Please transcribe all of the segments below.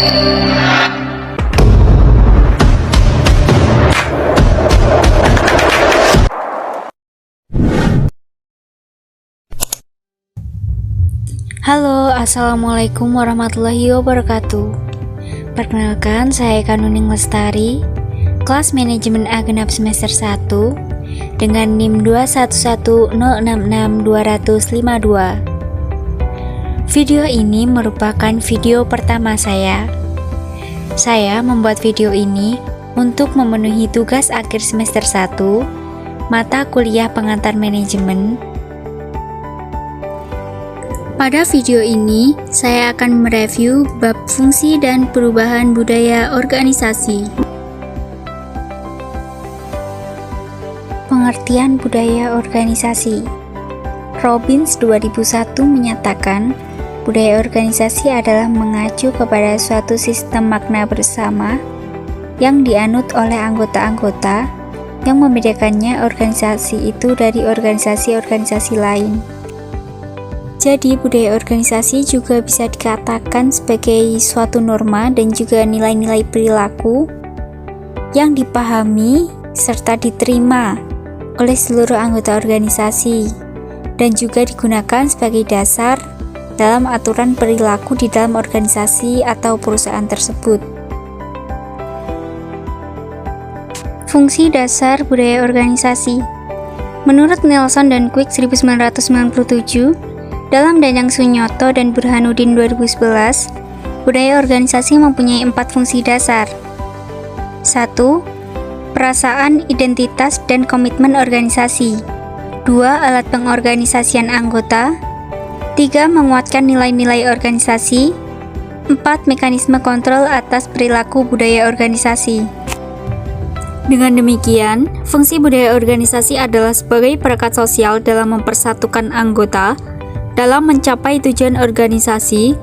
Halo, assalamualaikum warahmatullahi wabarakatuh. Perkenalkan, saya Kanuning Lestari, kelas manajemen A genap semester 1 dengan NIM 211066-252. Video ini merupakan video pertama saya. Saya membuat video ini untuk memenuhi tugas akhir semester 1 mata kuliah pengantar manajemen. Pada video ini, saya akan mereview bab fungsi dan perubahan budaya organisasi. Pengertian budaya organisasi. Robbins 2001 menyatakan, budaya organisasi adalah mengacu kepada suatu sistem makna bersama yang dianut oleh anggota-anggota yang membedakannya organisasi itu dari organisasi-organisasi lain. Jadi, budaya organisasi juga bisa dikatakan sebagai suatu norma dan juga nilai-nilai perilaku yang dipahami serta diterima oleh seluruh anggota organisasi dan juga digunakan sebagai dasar dalam aturan perilaku di dalam organisasi atau perusahaan tersebut. Fungsi dasar budaya organisasi. Menurut Nelson dan Quick 1997, dalam Danang Sunyoto dan Burhanuddin 2011, budaya organisasi mempunyai 4 fungsi dasar. 1. Perasaan, identitas, dan komitmen organisasi. 2. Alat pengorganisasian anggota. 3. Menguatkan nilai-nilai organisasi. 4. Mekanisme kontrol atas perilaku budaya organisasi. Dengan demikian, fungsi budaya organisasi adalah sebagai perekat sosial dalam mempersatukan anggota dalam mencapai tujuan organisasi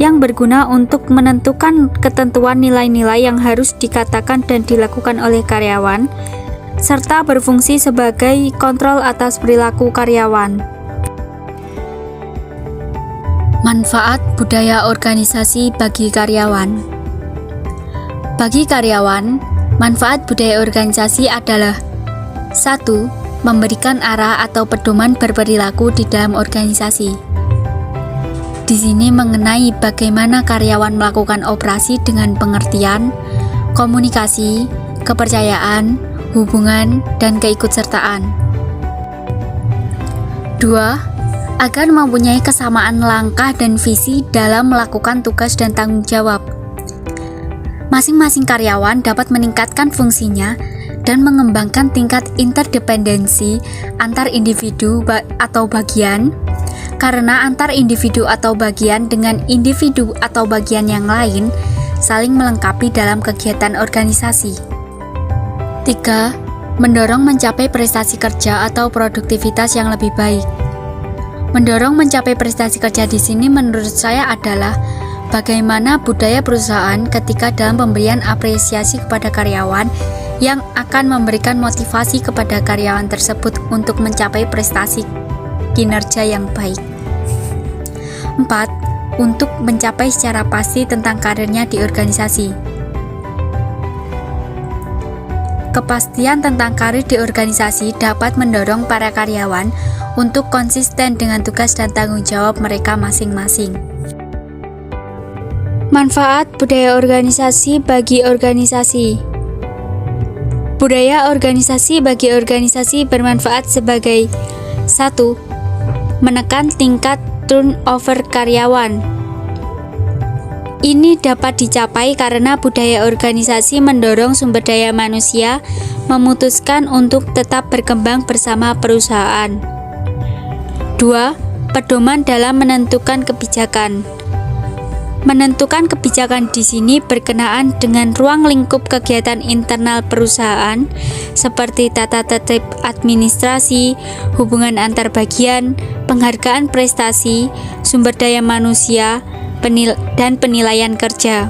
yang berguna untuk menentukan ketentuan nilai-nilai yang harus dikatakan dan dilakukan oleh karyawan, serta berfungsi sebagai kontrol atas perilaku karyawan. Manfaat budaya organisasi bagi karyawan. Bagi karyawan, manfaat budaya organisasi adalah 1. Memberikan arah atau pedoman berperilaku di dalam organisasi. Di sini mengenai bagaimana karyawan melakukan operasi dengan pengertian, komunikasi, kepercayaan, hubungan, dan keikutsertaan. 2. Agar mempunyai kesamaan langkah dan visi dalam melakukan tugas dan tanggung jawab. Masing-masing karyawan dapat meningkatkan fungsinya dan mengembangkan tingkat interdependensi antar individu atau bagian, karena antar individu atau bagian dengan individu atau bagian yang lain saling melengkapi dalam kegiatan organisasi. 3. Mendorong mencapai prestasi kerja atau produktivitas yang lebih baik. Mendorong mencapai prestasi kerja di sini menurut saya adalah bagaimana budaya perusahaan ketika dalam pemberian apresiasi kepada karyawan yang akan memberikan motivasi kepada karyawan tersebut untuk mencapai prestasi kinerja yang baik. 4. Untuk mencapai secara pasti tentang karirnya di organisasi. Kepastian tentang karir di organisasi dapat mendorong para karyawan untuk konsisten dengan tugas dan tanggung jawab mereka masing-masing. Manfaat budaya organisasi bagi organisasi. Budaya organisasi bagi organisasi bermanfaat sebagai 1. Menekan tingkat turnover karyawan. Ini dapat dicapai karena budaya organisasi mendorong sumber daya manusia memutuskan untuk tetap berkembang bersama perusahaan. 2. Pedoman dalam menentukan kebijakan. Menentukan kebijakan di sini berkenaan dengan ruang lingkup kegiatan internal perusahaan seperti tata tertib administrasi, hubungan antar bagian, penghargaan prestasi, sumber daya manusia, dan penilaian kerja.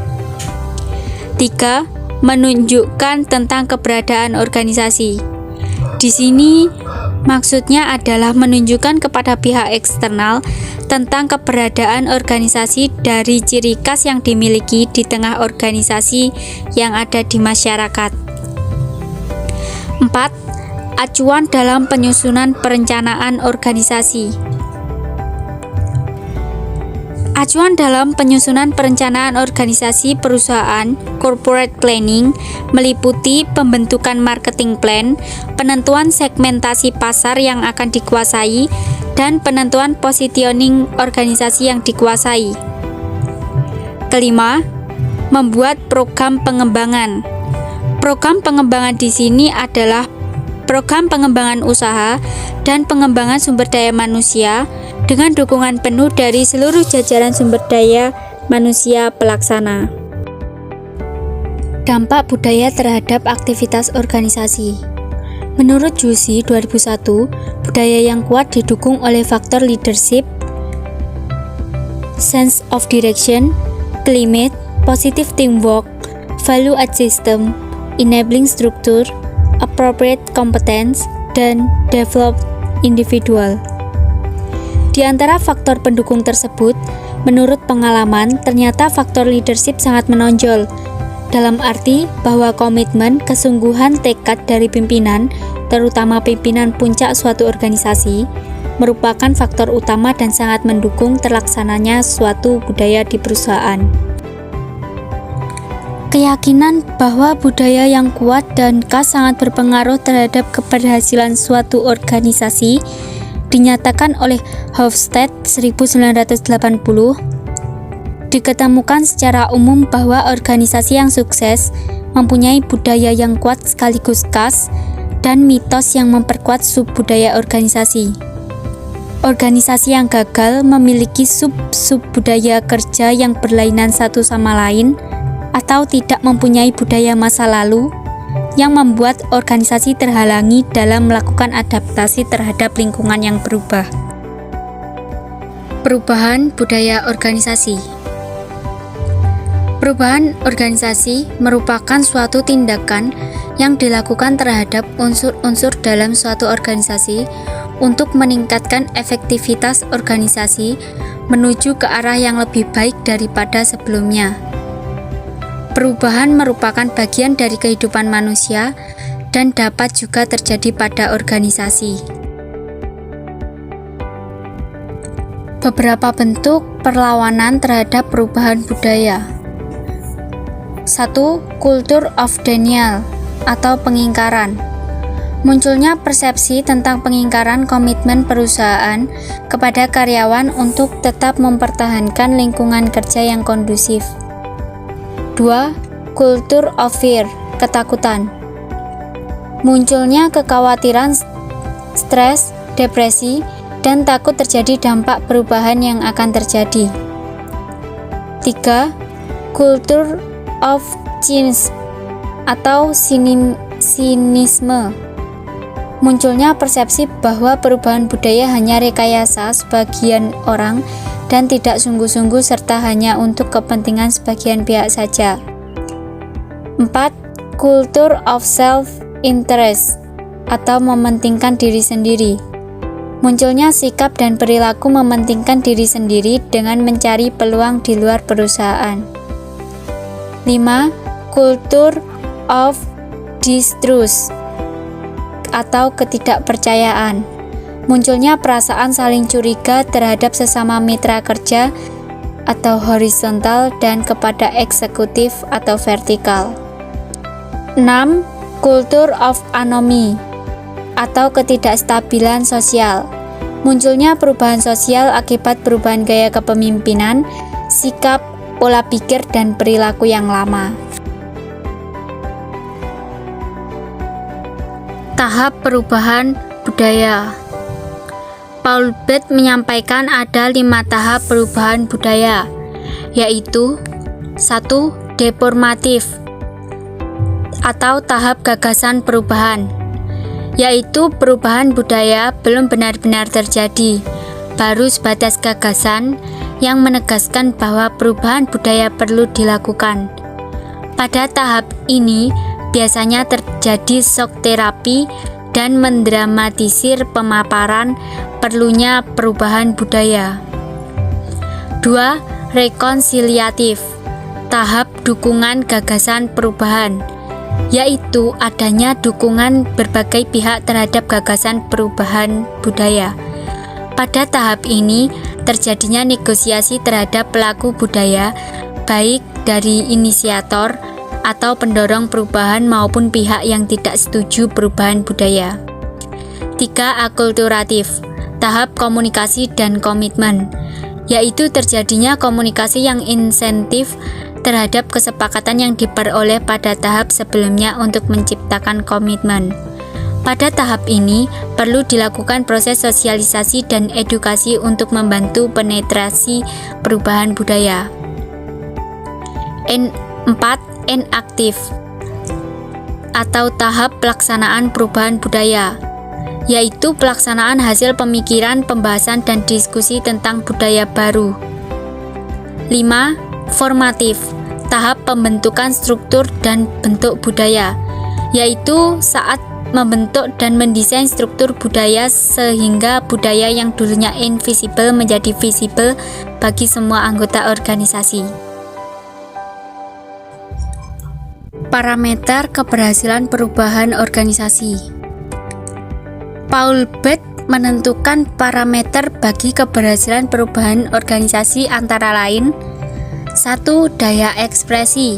3. Menunjukkan tentang keberadaan organisasi. Di sini Maksudnya adalah menunjukkan kepada pihak eksternal tentang keberadaan organisasi dari ciri khas yang dimiliki di tengah organisasi yang ada di masyarakat. 4. Acuan dalam penyusunan perencanaan organisasi. Acuan dalam penyusunan perencanaan organisasi perusahaan (corporate planning) meliputi pembentukan marketing plan, penentuan segmentasi pasar yang akan dikuasai, dan penentuan positioning organisasi yang dikuasai. Kelima, membuat program pengembangan. Program pengembangan di sini adalah program pengembangan usaha dan pengembangan sumber daya manusia dengan dukungan penuh dari seluruh jajaran sumber daya manusia pelaksana. Dampak budaya terhadap aktivitas organisasi. Menurut Jusi 2001, budaya yang kuat didukung oleh faktor leadership, sense of direction, climate, positive teamwork, value-add system, enabling structure, appropriate competence, dan developed individual. Di antara faktor pendukung tersebut, menurut pengalaman, ternyata faktor leadership sangat menonjol, dalam arti bahwa komitmen, kesungguhan, tekad dari pimpinan, terutama pimpinan puncak suatu organisasi, merupakan faktor utama dan sangat mendukung terlaksananya suatu budaya di perusahaan. Keyakinan bahwa budaya yang kuat dan khas sangat berpengaruh terhadap keberhasilan suatu organisasi dinyatakan oleh Hofstede 1980. Diketemukan secara umum bahwa organisasi yang sukses mempunyai budaya yang kuat sekaligus khas dan mitos yang memperkuat sub-budaya organisasi. Organisasi yang gagal memiliki sub-budaya kerja yang berlainan satu sama lain atau tidak mempunyai budaya masa lalu yang membuat organisasi terhalangi dalam melakukan adaptasi terhadap lingkungan yang berubah. Perubahan budaya organisasi. Perubahan organisasi merupakan suatu tindakan yang dilakukan terhadap unsur-unsur dalam suatu organisasi untuk meningkatkan efektivitas organisasi menuju ke arah yang lebih baik daripada sebelumnya. Perubahan merupakan bagian dari kehidupan manusia dan dapat juga terjadi pada organisasi. Beberapa bentuk perlawanan terhadap perubahan budaya. 1. Culture of denial atau pengingkaran. Munculnya persepsi tentang pengingkaran komitmen perusahaan kepada karyawan untuk tetap mempertahankan lingkungan kerja yang kondusif. 2. Culture of fear, ketakutan. Munculnya kekhawatiran, stres, depresi, dan takut terjadi dampak perubahan yang akan terjadi. 3. Culture of change atau sinisme. Munculnya persepsi bahwa perubahan budaya hanya rekayasa sebagian orang dan tidak sungguh-sungguh serta hanya untuk kepentingan sebagian pihak saja. 4. Culture of self-interest atau mementingkan diri sendiri. Munculnya sikap dan perilaku mementingkan diri sendiri dengan mencari peluang di luar perusahaan. 5. Culture of distrust atau ketidakpercayaan. Munculnya perasaan saling curiga terhadap sesama mitra kerja atau horizontal dan kepada eksekutif atau vertikal. 6. Culture of anomy atau ketidakstabilan sosial. Munculnya perubahan sosial akibat perubahan gaya kepemimpinan, sikap, pola pikir, dan perilaku yang lama. Tahap perubahan budaya. Paul Beth menyampaikan ada 5 tahap perubahan budaya, yaitu 1. Deformatif atau tahap gagasan perubahan, yaitu perubahan budaya belum benar-benar terjadi, baru sebatas gagasan yang menegaskan bahwa perubahan budaya perlu dilakukan. Pada tahap ini biasanya terjadi shock terapi dan mendramatisir pemaparan perlunya perubahan budaya. 2. Rekonsiliatif, tahap dukungan gagasan perubahan, yaitu adanya dukungan berbagai pihak terhadap gagasan perubahan budaya. Pada tahap ini, terjadinya negosiasi terhadap pelaku budaya, baik dari inisiator atau pendorong perubahan maupun pihak yang tidak setuju perubahan budaya. 3. Akulturatif, tahap komunikasi dan komitmen, yaitu terjadinya komunikasi yang insentif terhadap kesepakatan yang diperoleh pada tahap sebelumnya untuk menciptakan komitmen. Pada tahap ini, perlu dilakukan proses sosialisasi dan edukasi untuk membantu penetrasi perubahan budaya. 4. Enaktif, atau tahap pelaksanaan perubahan budaya, yaitu pelaksanaan hasil pemikiran, pembahasan, dan diskusi tentang budaya baru. 5. Formatif, tahap pembentukan struktur dan bentuk budaya, yaitu saat membentuk dan mendesain struktur budaya sehingga budaya yang dulunya invisible menjadi visible bagi semua anggota organisasi. Parameter keberhasilan perubahan organisasi. Paul Beth menentukan parameter bagi keberhasilan perubahan organisasi antara lain: 1. Daya ekspresi,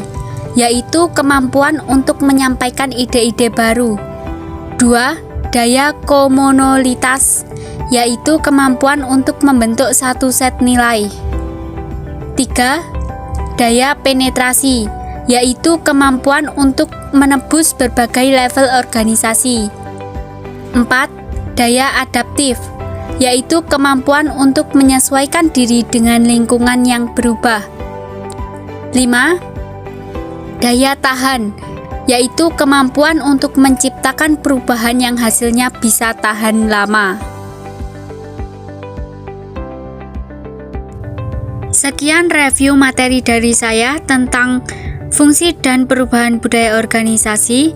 yaitu kemampuan untuk menyampaikan ide-ide baru. 2. Daya komunalitas, yaitu kemampuan untuk membentuk satu set nilai. 3. Daya penetrasi, yaitu kemampuan untuk menembus berbagai level organisasi. 4. Daya adaptif, yaitu kemampuan untuk menyesuaikan diri dengan lingkungan yang berubah. 5. Daya tahan, yaitu kemampuan untuk menciptakan perubahan yang hasilnya bisa tahan lama. Sekian review materi dari saya tentang fungsi dan perubahan budaya organisasi.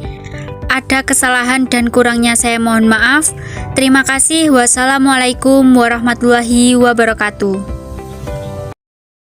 Ada kesalahan dan kurangnya saya mohon maaf. Terima kasih. Wassalamualaikum warahmatullahi wabarakatuh.